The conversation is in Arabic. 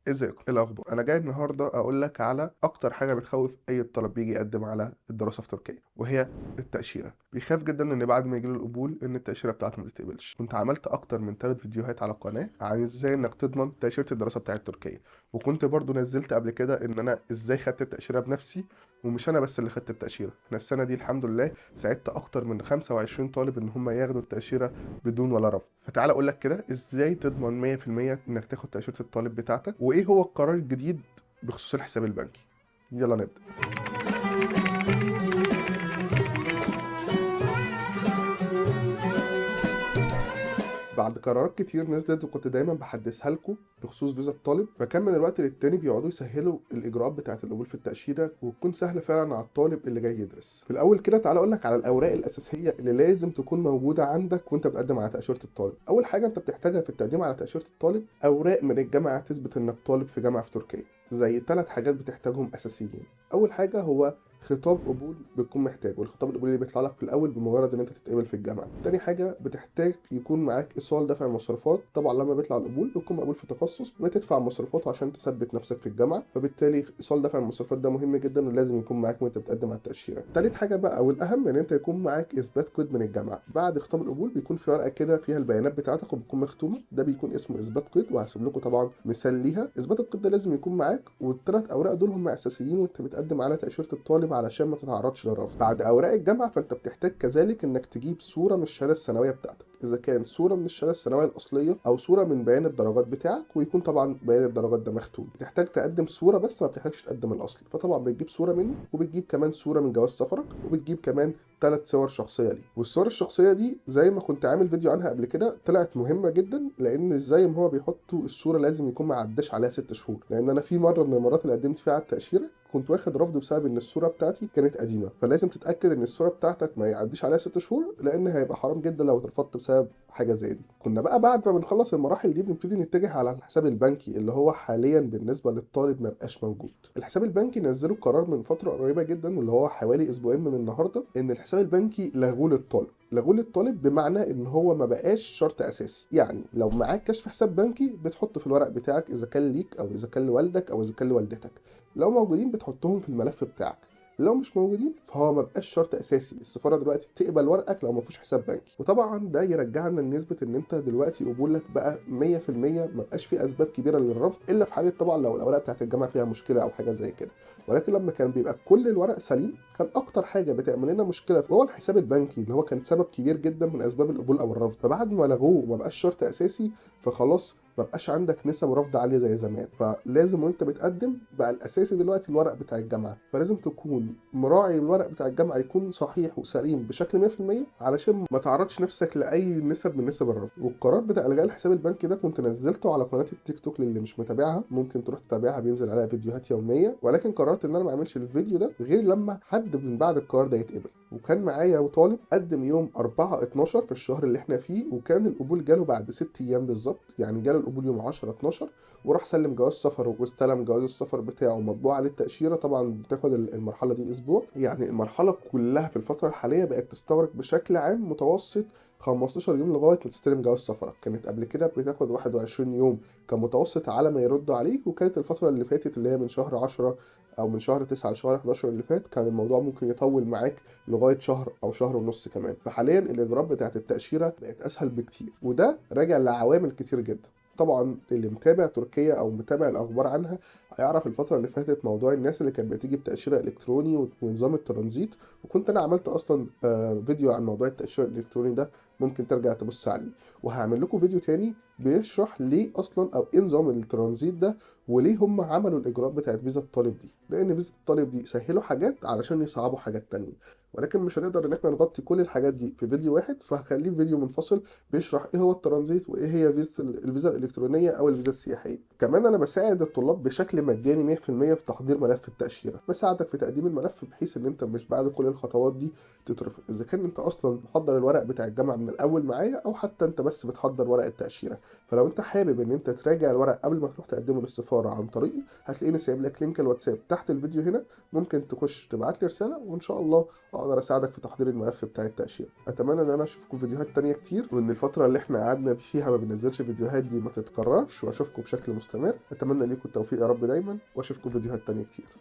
ازيكم؟ ايه الاخبار؟ انا جاي النهارده اقول لك على اكتر حاجه بتخوف اي طالب بيجي يقدم على الدراسه في تركيا، وهي التاشيره. بيخاف جدا ان بعد ما يجيله القبول ان التاشيره بتاعته ما تتقبلش. كنت عملت اكتر من 3 فيديوهات على القناه عن ازاي انك تضمن تاشيره الدراسه بتاعت تركيا، وكنت برضو نزلت قبل كده ان انا ازاي خدت التاشيره بنفسي. ومش انا بس اللي خدت التاشيره، انا السنه دي الحمد لله ساعدت اكتر من 25 طالب ان هم ياخدوا التاشيره بدون ولا رفض. فتعال اقول لك كده ازاي تضمن 100% انك تاخد تاشيره الطالب بتاعتك، وايه هو القرار الجديد بخصوص الحساب البنكي. يلا نبدا. بعد قرارات كتير نزلت وكنت دايما بحدثها لكم بخصوص فيزا الطالب، فكان من الوقت للتاني بيقعدوا يسهلوا الاجراءات بتاعه القبول في التاشيره وتكون سهله فعلا على الطالب اللي جاي يدرس. في الاول كده تعالى اقول لك على الاوراق الاساسيه اللي لازم تكون موجوده عندك وانت بتقدم على تاشيره الطالب. اول حاجه انت بتحتاجها في التقديم على تاشيره الطالب اوراق من الجامعه تثبت انك طالب في جامعه في تركيا. زي 3 حاجات بتحتاجهم اساسيين. اول حاجه هو خطاب قبول بتكون محتاج، والخطاب القبول اللي بيطلع لك في الاول بمجرد ان انت تتقبل في الجامعه. تاني حاجه بتحتاج يكون معاك ايصال دفع المصروفات. طبعا لما بيطلع القبول بتكون مقبول في تخصص بتدفع مصروفاته عشان تثبت نفسك في الجامعه، فبالتالي ايصال دفع المصروفات ده مهم جدا ولازم يكون معاك وانت بتقدم على التاشيره. تالت حاجه بقى والاهم ان انت يكون معاك اثبات كود من الجامعه. بعد خطاب القبول بيكون في ورقه كده فيها البيانات بتاعتك وبتكون مختومه، ده بيكون اسمه اثبات كود، وهسيب لكم طبعا مثال ليها. اثبات الكود ده لازم يكون معاك، والثلاث اوراق دول هم اساسيين وانت بتقدم على تاشيره الطالب علشان ما تتعرضش للرفض. بعد اوراق الجامعه فانت بتحتاج كذلك انك تجيب صوره من الشهاده الثانويه بتاعتك، اذا كان صوره من الشهاده الثانويه الاصليه او صوره من بيان الدرجات بتاعك، ويكون طبعا بيان الدرجات ده مختوم. بتحتاج تقدم صوره بس ما بتحتاجش تقدم الاصل، فطبعا بتجيب صوره منه وبتجيب كمان صوره من جواز سفرك وبتجيب كمان 3 صور شخصيه ليه. والصور الشخصيه دي زي ما كنت عامل فيديو عنها قبل كده طلعت مهمه جدا، لان زي ما هو بيحطوا الصوره لازم يكون ما عداش عليها 6 شهور. لان انا في مره من المرات اللي قدمت فيها على التاشيره كنت واخد رفض بسبب ان الصوره بتاعتي كانت قديمه، فلازم تتاكد ان الصوره بتاعتك ما يعديش عليها 6 شهور، لان هيبقى حرام جدا لو اترفضت بسبب حاجه زي دي. كنا بقى بعد ما بنخلص المراحل دي بنبتدي نتجه على الحساب البنكي اللي هو حاليا بالنسبه للطالب ما بقاش موجود. الحساب البنكي نزلوا قرار من فتره قريبه جدا واللي هو حوالي اسبوعين من النهارده ان الحساب البنكي لغوه للطالب. لغوه للطالب بمعنى ان هو ما بقاش شرط اساسي. يعني لو معاك كشف حساب بنكي بتحط في الورق بتاعك اذا كان ليك او اذا كان لوالدك او اذا كان لوالدتك، لو موجودين بتحطهم في الملف بتاعك، لو مش موجودين فهو ما بقاش شرط اساسي. السفاره دلوقتي تقبل ورقك لو ما فيش حساب بنكي، وطبعا ده يرجعنا لنسبه ان انت دلوقتي قبولك بقى 100%، ما بقاش في اسباب كبيره للرفض الا في حاله طبعا لو الاوراق بتاعت الجامعه فيها مشكله او حاجه زي كده. ولكن لما كان بيبقى كل الورق سليم كان اكتر حاجه بتعمل لنا مشكله هو الحساب البنكي اللي هو كان سبب كبير جدا من اسباب القبول او الرفض. فبعد ما لغوه وما بقاش شرط اساسي فخلاص ما بقاش عندك نسب رفض عاليه زي زمان. فلازم وانت بتقدم بقى الاساسي دلوقتي الورق بتاع الجامعه، فلازم تكون مراعي الورق بتاع الجامعه يكون صحيح وسليم بشكل 100% علشان ما تعرضش نفسك لاي نسب من نسب الرفض. والقرار بتاع الغاء الحساب البنكي ده كنت نزلته على قناه التيك توك، للي مش متابعها ممكن تروح تتابعها بينزل عليها فيديوهات يوميه. ولكن قررت ان انا ما اعملش الفيديو ده غير لما حد من بعد القرار ده يتقبل. وكان معايا طالب قدم يوم 4/12 في الشهر اللي احنا فيه، وكان القبول جاله بعد 6 ايام بالظبط. يعني جاله القبول يوم 10/12 وراح سلم جواز سفر واستلم جواز السفر بتاعه مطبوع عليه التأشيرة. طبعا بتاخد المرحلة دي اسبوع. يعني المرحلة كلها في الفترة الحالية بقت تستغرق بشكل عام متوسط 15 يوم لغايه ما تستلم جواز سفرك. كانت قبل كده بتاخد 21 يوم كمتوسط على ما يردوا عليك، وكانت الفتره اللي فاتت اللي هي من شهر 10 او من شهر 9 لشهر 11 اللي فات كان الموضوع ممكن يطول معاك لغايه شهر او شهر ونص كمان. فحاليا الاجراءات بتاعت التاشيره بقت اسهل بكتير، وده راجع لعوامل كتير جدا. طبعا اللي متابع تركيا او متابع الاخبار عنها هيعرف الفتره اللي فاتت موضوع الناس اللي كانت بتيجي بتاشيره الكتروني ونظام الترانزيت، وكنت انا عملت اصلا فيديو عن موضوع التاشيره الالكتروني ده، ممكن ترجع تبص عليه. وهعمل لكم فيديو تاني بيشرح ليه اصلا او ايه نظام الترانزيت ده وليه هم عملوا الاجراءات بتاعت فيزا الطالب دي، لان فيزا الطالب دي سهلوا حاجات علشان يصعبوا حاجات تانية. ولكن مش هنقدر ان احنا نغطي كل الحاجات دي في فيديو واحد، فهخليه في فيديو منفصل بيشرح ايه هو الترانزيت وايه هي الفيزا الالكترونيه او الفيزا السياحيه. كمان انا بساعد الطلاب بشكل مجاني 100% في تحضير ملف التاشيره، بساعدك في تقديم الملف بحيث ان انت مش بعد كل الخطوات دي تترفض، اذا كان انت اصلا محضر الورق بتاع الجامعه من الاول معايا او حتى انت بس بتحضر ورق التاشيره. فلو انت حابب ان انت تراجع الورق قبل ما تروح تقدمه للسفاره عن طريقي هتلاقيني سايب لك لينك الواتساب تحت الفيديو هنا، ممكن تخش تبعت لي رساله وان شاء الله اقدر اساعدك في تحضير الملف بتاع التاشيره. اتمنى ان انا اشوفكم فيديوهات تانية كتير، وان الفتره اللي احنا قعدنا فيها ما بننزلش فيديوهات دي ما تتكررش، واشوفكم بشكل مستمر. تستمر. اتمنى ليكم التوفيق يا رب دايما، واشوفكم فيديوهات تانية كتير.